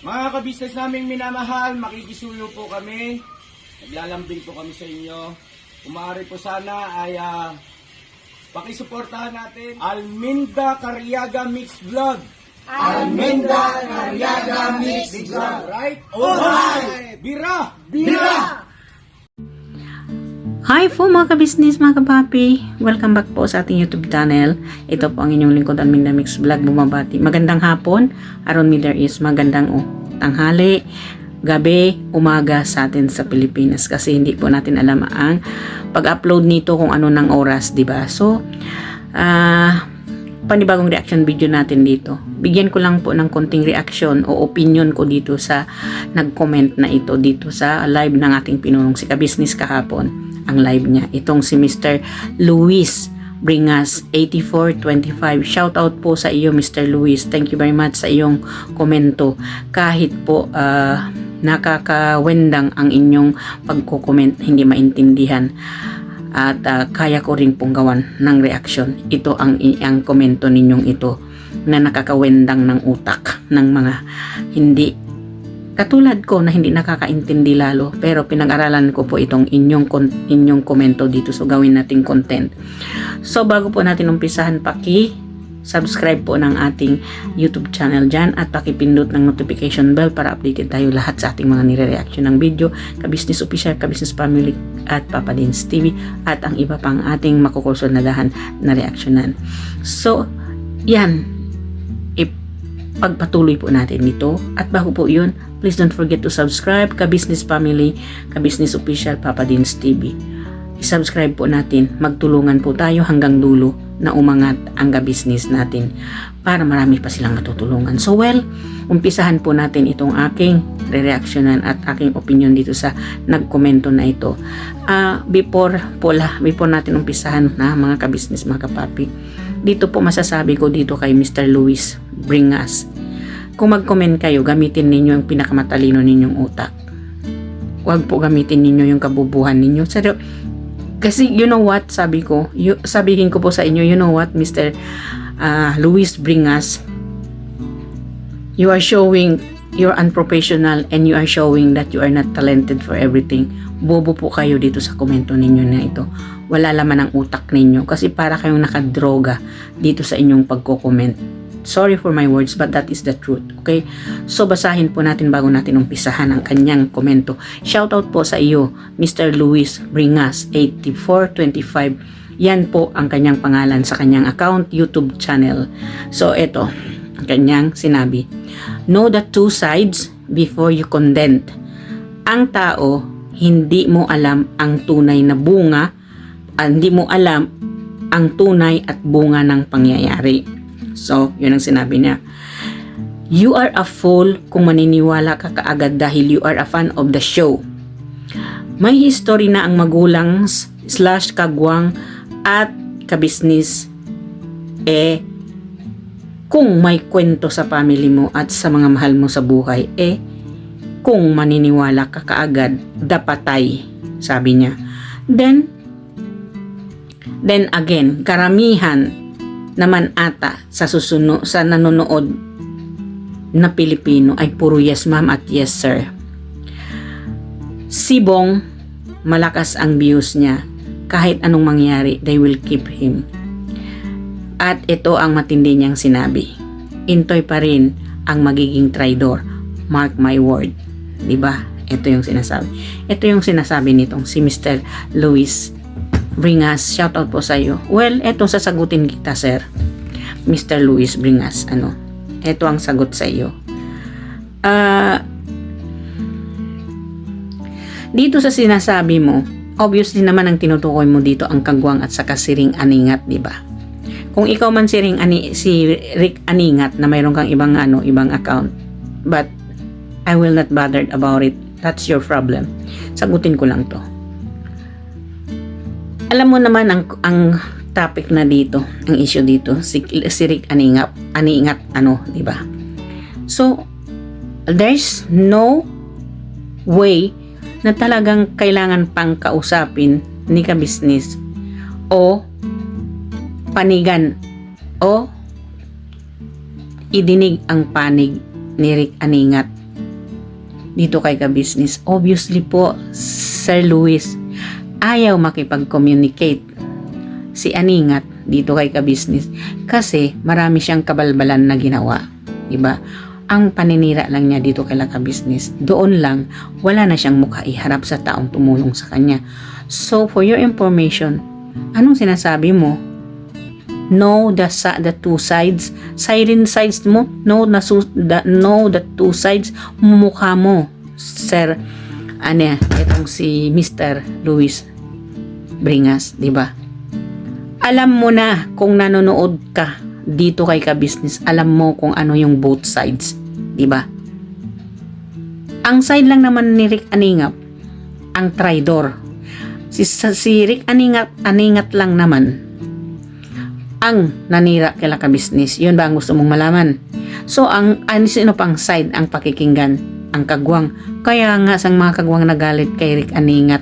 Mga kabisnes naming minamahal, makikisuyo po kami. Naglalambing po kami sa inyo. Kung maaari po sana ay pakisuportahan natin Alminda Cariaga Mix Vlog. Alminda Cariaga Mix Vlog. Right? Alright! Bira! Bira! Hi po mga kabisnes, mga kapapi. Welcome back po sa ating YouTube channel. Ito po ang inyong lingkod, Alminda Mix Vlog, bumabati. Magandang hapon, around me there is magandang tanghali, gabi, umaga sa atin sa Pilipinas. Kasi hindi po natin alam ang pag-upload nito kung ano ng oras, diba? So, panibagong reaction video natin dito. Bigyan ko lang po ng konting reaction o opinion ko dito sa nag-comment na ito dito sa live ng ating pinunong si Kabisnes kahapon. Ang live niya. Itong si Mr. Luis Bringas 8425. Shout out po sa iyo Mr. Luis. Thank you very much sa iyong komento. Kahit po nakakawendang ang inyong pagko-comment, hindi maintindihan. At kaya ko rin pong gawan ng reaction. Ito ang komento ninyong ito na nakakawendang ng utak ng mga hindi katulad ko na hindi nakakaintindi lalo, pero pinag-aralan ko po itong inyong komento dito, so gawin nating content. So bago po natin umpisahan, subscribe po ng ating YouTube channel dyan at pakipindot ng notification bell para updated tayo lahat sa ating mga nire-reaction ng video, Kabisnes Official, Kabisnes Family at Papa Dins TV at ang iba pang ating makukonsoladahan na reaksyonan. So yan, pagpatuloy po natin ito. At bago po yun, please don't forget to subscribe, Kabisnes Family, Kabisnes Official, Papa Dins TV. I-subscribe po natin, magtulungan po tayo hanggang dulo na umangat ang kabisnes natin para marami pa silang matutulungan. So well, umpisahan po natin itong aking re-reactionan at aking opinion dito sa nagkomento na ito. Before natin umpisahan na mga kabisnes, mga kapapi, dito po masasabi ko dito kay Mr. Luis Bringas, kung mag-comment kayo, gamitin ninyo yung pinakamatalino ninyong utak. Huwag po gamitin ninyo yung kabubuhan ninyo. Kasi you know what, sabihin ko po sa inyo, you know what, Mr. Luis Bringas, you are showing you're unprofessional and you are showing that you are not talented for everything. Bobo po kayo dito sa komento ninyo na ito. Wala laman ang utak ninyo kasi para kayong nakadroga dito sa inyong pagko-comment. Sorry for my words, but that is the truth. Okay? So basahin po natin bago natin umpisahan ang kanyang komento. Shoutout po sa iyo, Mr. Luis Bringas 8425. Yan po ang kanyang pangalan sa kanyang account, YouTube channel. So ito, ang kanyang sinabi. Know the two sides before you condemn. Ang tao, hindi mo alam ang tunay na bunga, hindi mo alam ang tunay at bunga ng pangyayari. So, yun ang sinabi niya. You are a fool kung maniniwala ka kaagad dahil you are a fan of the show. May history na ang magulang / kagwang at kabisnes kung may kwento sa family mo at sa mga mahal mo sa buhay, kung maniniwala ka kaagad, dapatay, sabi niya. Then again, karamihan naman ata sa nanonood na Pilipino ay puro yes ma'am at yes sir. Si Bong, malakas ang views niya. Kahit anong mangyari, they will keep him. At ito ang matindi niyang sinabi. Intoy pa rin ang magiging traidor. Mark my word. Diba? Ito yung sinasabi. Ito yung sinasabi nitong si Mr. Luis Bringas. Shoutout po sa iyo. Well, ito sasagutin kita, sir. Mr. Luis Bringas. Ito ang sagot sa iyo. Dito sa sinasabi mo, obviously naman ang tinutukoy mo dito ang kagwang at saka si Ring Aningat, di ba? Kung ikaw man si Rick Aningat na mayroon kang ibang account, but I will not bother about it. That's your problem. Sagutin ko lang to. Alam mo naman ang topic na dito, ang issue dito, si Rick Aningat, di ba? So, there's no way na talagang kailangan pang kausapin ni Kabisnes o panigan o idinig ang panig ni Rick Aningat dito kay ka-business. Obviously po, Sir Luis, ayaw makipag-communicate si Aningat dito kay ka-business kasi marami siyang kabalbalan na ginawa. Diba? Ang paninira lang niya dito kay ka-business. Doon lang, wala na siyang mukha iharap sa taong tumulong sa kanya. So, for your information, anong sinasabi mo? Know the two sides. Siren sides mo. Know the two sides. Mukha mo, Sir, itong si Mr. Luis Bringas, di ba? Alam mo na kung nanonood ka dito kay ka-business, alam mo kung ano yung both sides, di ba? Ang side lang naman ni Rick Aningap, ang traidor. Si Rick Aningat lang naman ang nanira kay ka-business. Yun ba ang gusto mong malaman? So, sino pang side ang pakikinggan? Ang kagwang. Kaya nga sang mga kagwang nagalit kay Rick Aningat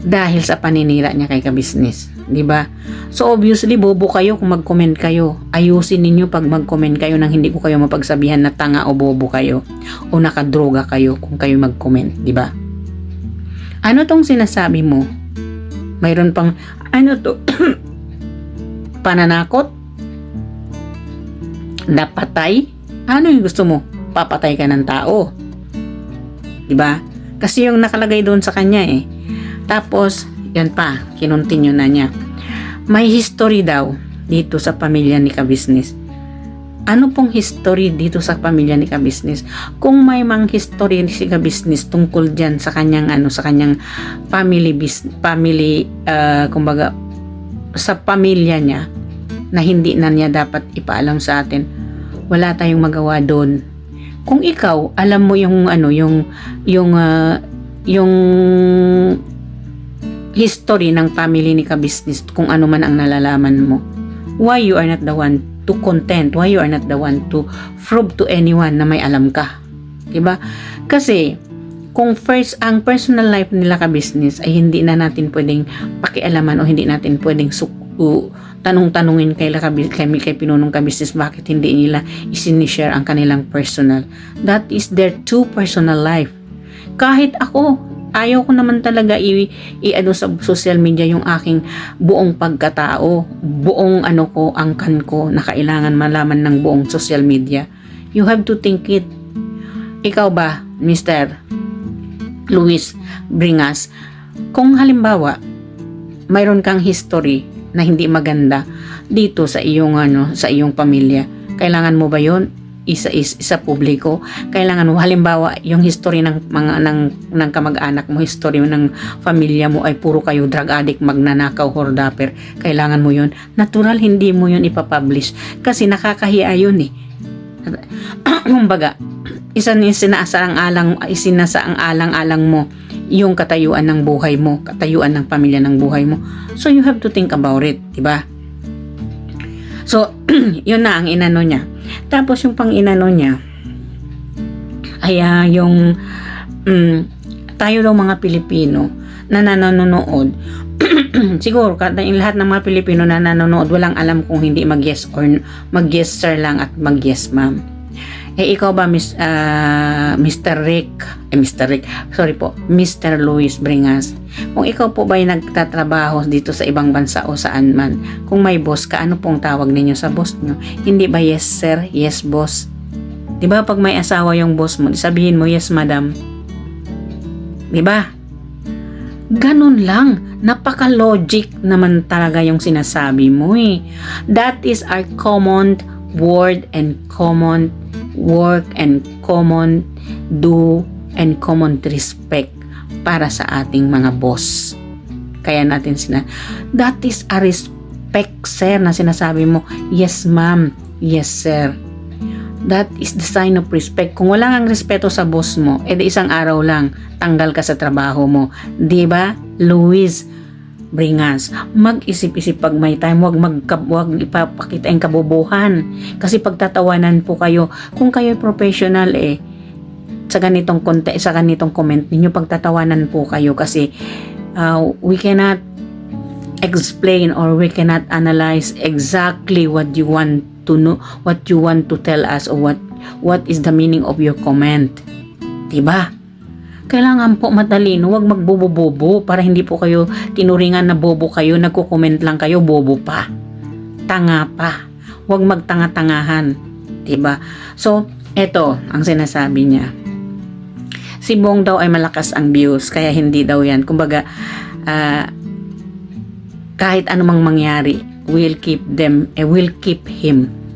dahil sa paninira niya kay ka-business. Diba? So, obviously, bobo kayo kung mag-comment kayo. Ayusin ninyo pag mag-comment kayo nang hindi ko kayo mapagsabihan na tanga o bobo kayo o nakadroga kayo kung kayo mag-comment. Diba? Ano tong sinasabi mo? Mayroon pang, pananakot? Napatay? Ano yung gusto mo? Papatay ka ng tao. Diba? Kasi yung nakalagay doon sa kanya Tapos, yan pa, kinontinue na niya. May history daw dito sa pamilya ni ka-business. Ano pong history dito sa pamilya ni ka-business? Kung may mang history si ka-business tungkol dyan sa kanyang sa kanyang kumbaga sa pamilya niya na hindi na niya dapat ipaalam sa atin, wala tayong magawa doon. Kung ikaw alam mo yung history ng family ni ka-business, kung ano man ang nalalaman mo, why you are not the one to content, why you are not the one to prove to anyone na may alam ka, diba? Kasi kung ang personal life nila ka-business ay hindi na natin pwedeng pakialaman o hindi natin pwedeng tanong-tanungin kay Pinunong ka-business bakit hindi nila isinishare ang kanilang personal. That is their true personal life. Kahit ako, ayaw ko naman talaga sa social media yung aking buong pagkatao, buong angkan ko na kailangan malaman ng buong social media. You have to think it. Ikaw ba, Mr. Luis Bringas, kung halimbawa mayroon kang history na hindi maganda dito sa iyong pamilya, kailangan mo ba yon isa publiko? Kailangan mo halimbawa yung history ng kamag-anak mo, history ng pamilya mo ay puro kayo drug addict, magnanakaw, hordaper, kailangan mo yon? Natural hindi mo yon ipapublish kasi nakakahiya yun kumbaga isinasaang-alang mo yung katayuan ng buhay mo, katayuan ng pamilya ng buhay mo. So you have to think about it, diba? So yun na ang inano niya. Tapos yung pang inano niya ay yung tayo daw mga Pilipino na nanonood siguro yung lahat ng mga Pilipino na nanonood walang alam kung hindi mag-yes or mag-yes sir lang at mag-yes ma'am. Ikaw ba Mr. Luis Bringas, kung ikaw po ba ay nagtatrabaho dito sa ibang bansa o saan man, kung may boss ka, ano pong tawag ninyo sa boss nyo? Hindi ba yes sir, yes boss? Diba pag may asawa yung boss mo, sabihin mo yes madam? Diba? Ganun lang, napaka-logic naman talaga yung sinasabi mo That is our common word and common work and common do and common respect para sa ating mga boss. Kaya natin that is a respect sir na sinasabi mo, yes ma'am, yes sir. That is the sign of respect. Kung wala kang respeto sa boss mo, isang araw lang tanggal ka sa trabaho mo, di ba? Luis Bringas, mag-isip-isip pag may time, wag ipapakita yung kabobohan. Kasi pagtatawanan po kayo, kung kayo professional sa ganitong comment ninyo, pagtatawanan po kayo kasi we cannot explain or we cannot analyze exactly what you want to know, what you want to tell us or what is the meaning of your comment. Diba? Kailangan po matalino, huwag magbobo-bobo para hindi po kayo tinuringan na bobo kayo, nagko-comment lang kayo, bobo pa. Tanga pa. Huwag magtanga-tangahan. Diba? So, eto ang sinasabi niya. Si Bong daw ay malakas ang views, kaya hindi daw yan. Kumbaga, kahit anumang mangyari, will keep him.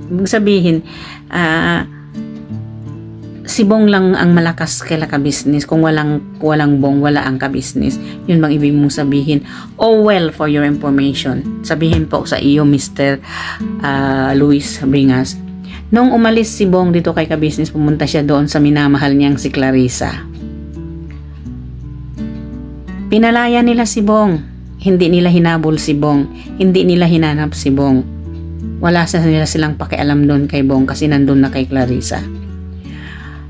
Ibig sabihin, si Bong lang ang malakas kaila ka-business. Kung walang Bong, wala ang ka-business. Yun bang ibig mong sabihin? Oh well, for your information. Sabihin po sa iyo, Mr. Luis Bringas. Nung umalis si Bong dito kay ka-business, pumunta siya doon sa minamahal niyang si Clarissa. Pinalaya nila si Bong. Hindi nila hinabol si Bong. Hindi nila hinanap si Bong. Wala sa nila silang pakialam doon kay Bong kasi nandun na kay Clarissa.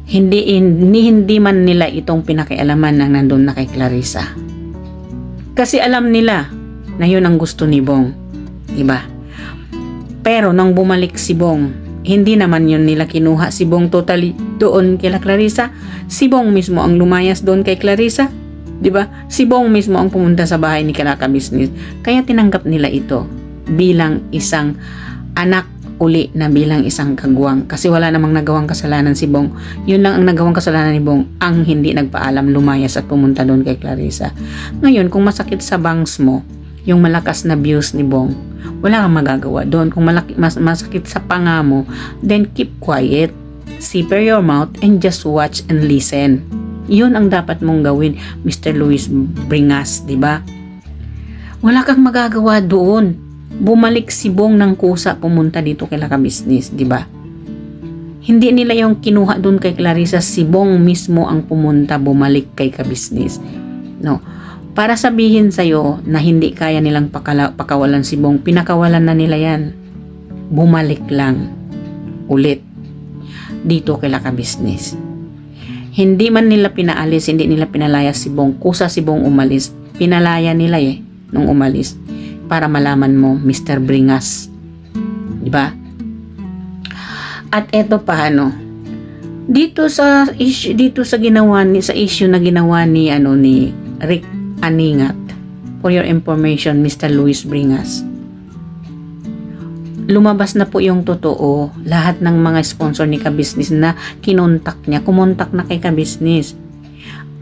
Hindi man nila itong pinakialaman nang nandun na kay Clarissa. Kasi alam nila na yun ang gusto ni Bong. Diba? Pero nang bumalik si Bong, hindi naman yun nila kinuha si Bong totally doon kay Clarissa. Si Bong mismo ang lumayas doon kay Clarissa. Diba? Si Bong mismo ang pumunta sa bahay ni Kalaka Business. Kaya tinanggap nila ito bilang isang anak uli na bilang isang kagwang. Kasi wala namang nagawang kasalanan si Bong. Yun lang ang nagawang kasalanan ni Bong, ang hindi nagpaalam, lumayas at pumunta doon kay Clarissa. Ngayon, kung masakit sa bangs mo, yung malakas na views ni Bong, wala kang magagawa doon. Kung masakit sa panga mo, then keep quiet. Zipper your mouth and just watch and listen. Yun ang dapat mong gawin, Mr. Luis Bringas, di ba? Wala kang magagawa doon. Bumalik si Bong ng kusa, pumunta dito kay Laka Business, di ba? Hindi nila yung kinuha doon kay Clarissa, si Bong mismo ang pumunta, bumalik kay ka-business. No. Para sabihin sa'yo na hindi kaya nilang pakawalan si Bong, pinakawalan na nila yan. Bumalik lang ulit dito kay Laka Business. Hindi man nila pinaalis, hindi nila pinalaya si Bong. Kusa si Bong umalis. Pinalaya nila nung umalis. Para malaman mo, Mr. Bringas. Diba? At eto pa, dito sa issue na ginawa ni Rick Aningat. For your information, Mr. Luis Bringas. Lumabas na po yung totoo, lahat ng mga sponsor ni ka-business na kinontak niya, kumontak na kay ka-business.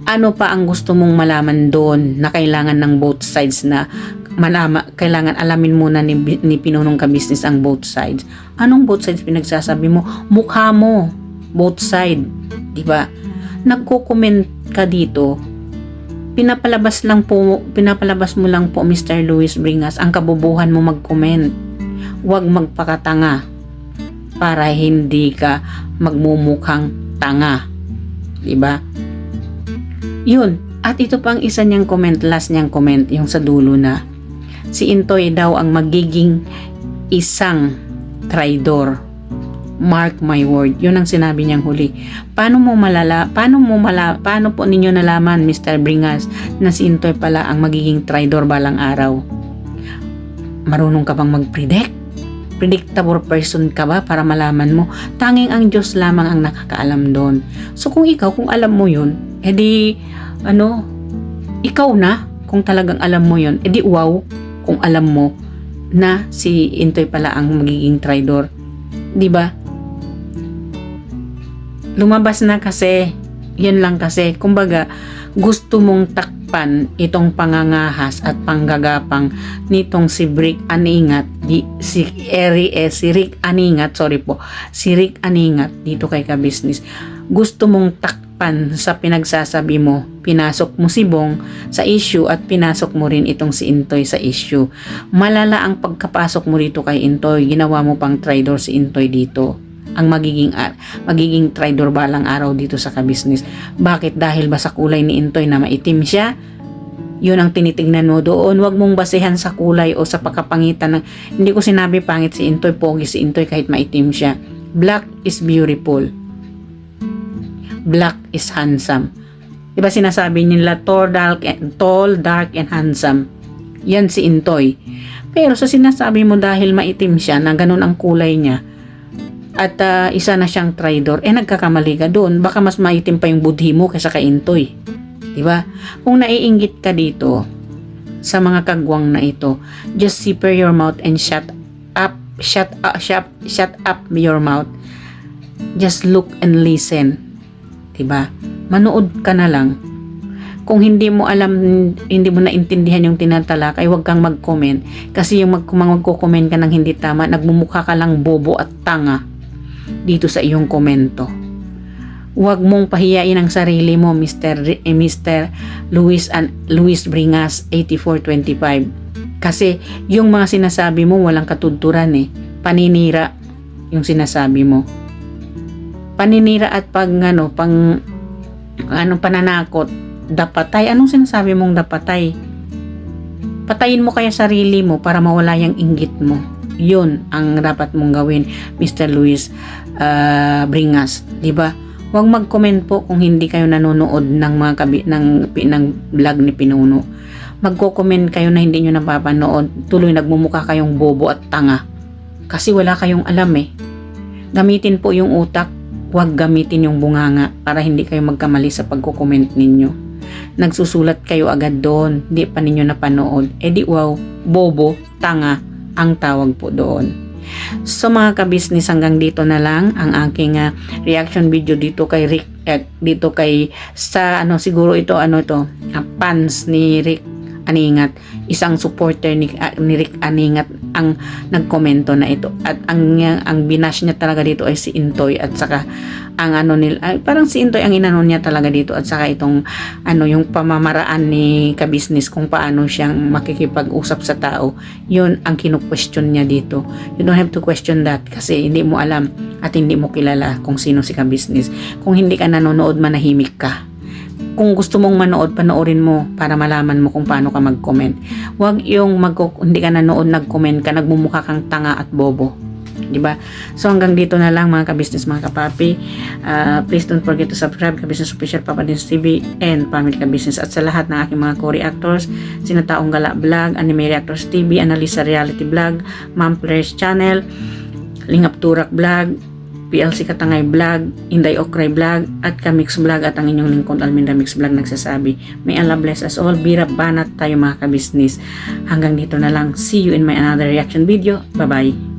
Ano pa ang gusto mong malaman doon na kailangan ng both sides na kailangan alamin muna ni Pinunong ka-business ang both sides. Anong both sides pinagsasabi mo? Mukha mo, both side. Diba? Nagko-comment ka dito, pinapalabas mo lang po Mr. Luis Bringas ang kabubuhan mo mag-comment. Huwag magpakatanga para hindi ka magmumukhang tanga. Diba? Yun. At ito pang isa niyang comment, last niyang comment, yung sa dulo na si Intoy daw ang magiging isang traidor. Mark my word. Yun ang sinabi niyang huli. Paano po ninyo nalaman, Mr. Bringas, na si Intoy pala ang magiging traidor balang araw? Marunong ka bang mag-predict? Predictable person ka ba para malaman mo? Tanging ang Diyos lamang ang nakakaalam doon. So kung alam mo yun, edi ikaw na, kung talagang alam mo yun, edi wow, kung alam mo na si Intoy pala ang magiging traidor. Diba? Lumabas na kasi, yan lang kasi, kumbaga, gusto mong takpan itong pangangahas at panggagapang nitong si Rick Aningat, si Rick Aningat dito kay ka-business. Gusto mong takpan sa pinagsasabi mo, pinasok mo si Bong sa issue at pinasok mo rin itong si Intoy sa issue. Malala ang pagkapasok mo dito kay Intoy, ginawa mo pang traidor si Intoy dito. Ang magiging traidor balang araw dito sa ka-business. Bakit? Dahil ba sa kulay ni Intoy na maitim siya? Yun ang tinitingnan mo doon. Huwag mong basehan sa kulay o sa pagkapangitan ng, hindi ko sinabi pangit si Intoy, pogi si Intoy kahit maitim siya. Black is beautiful. Black is handsome. Diba sinasabi nila tall, dark, and handsome? Yan si Intoy. Pero sa sinasabi mo dahil maitim siya, na ganun ang kulay niya, at isa na siyang traidor, nagkakamali ka doon. Baka mas maitim pa yung budhi mo kaysa kay Intoy. Diba? Kung naiinggit ka dito sa mga kagwang na ito, just zipper your mouth and shut up your mouth. Just look and listen. Diba? Manood ka na lang. Kung hindi mo alam, hindi mo naintindihan yung tinatalakay, huwag kang mag-comment. Kasi yung magko-comment ka ng hindi tama, nagmumukha ka lang bobo at tanga dito sa iyong komento. Huwag mong pahiyain ang sarili mo, Mr. Luis Bringas 8425. Kasi yung mga sinasabi mo walang katudturan eh. Paninira yung sinasabi mo. Paninira at pananakot. Dapatay. Anong sinasabi mong dapatay? Patayin mo kaya sarili mo para mawala yung inggit mo. Yun ang dapat mong gawin, Mr. Luis Bringas, 'di ba? Huwag mag-comment po kung hindi kayo nanonood ng mga ng vlog ni Pinuno. Magko-comment kayo na hindi nyo napapanood. Tuloy nagmumukha kayong bobo at tanga. Kasi wala kayong alam eh. Gamitin po yung utak. Huwag gamitin yung bunganga para hindi kayo magkamali sa pagko-comment ninyo. Nagsusulat kayo agad doon, di pa ninyo napanood, di wow, bobo, tanga ang tawag po doon. So mga kabisnes, hanggang dito na lang ang aking reaction video dito kay Rick, siguro ito fans ni Rick Aningat, isang supporter ni Rick Aningat ang nagkomento na ito, at ang binash niya talaga dito ay si Intoy, at saka ang parang si Intoy ang inano niya talaga dito, at saka itong yung pamamaraan ni kabisnes kung paano siyang makikipag-usap sa tao, yun ang kinu-question niya dito. You don't have to question that kasi hindi mo alam at hindi mo kilala kung sino si kabisnes. Kung hindi ka nanonood, manahimik ka. Kung gusto mong manood, panoorin mo para malaman mo kung paano ka mag-comment. Huwag yung hindi ka nanood, nag-comment ka, nagmumukha kang tanga at bobo. Diba? So hanggang dito na lang mga kabisnes, mga kapapi. Please don't forget to subscribe Kabisnes Official Papa Dins TV and Family Kabisnes, at sa lahat ng aking mga co-reactors, sina Taong Gala Vlog, Anime Reactors TV, Analisa Reality Vlog, Ma'am Players Channel, Lingap Turak Vlog, PLC Katangay Vlog, Inday Okray Vlog, at Kamix Vlog, at ang inyong lingkod Alminda Mix Vlog nagsasabi, may Allah bless us all. Birap banat tayo mga kabisnes. Hanggang dito na lang. See you in my another reaction video. Bye bye.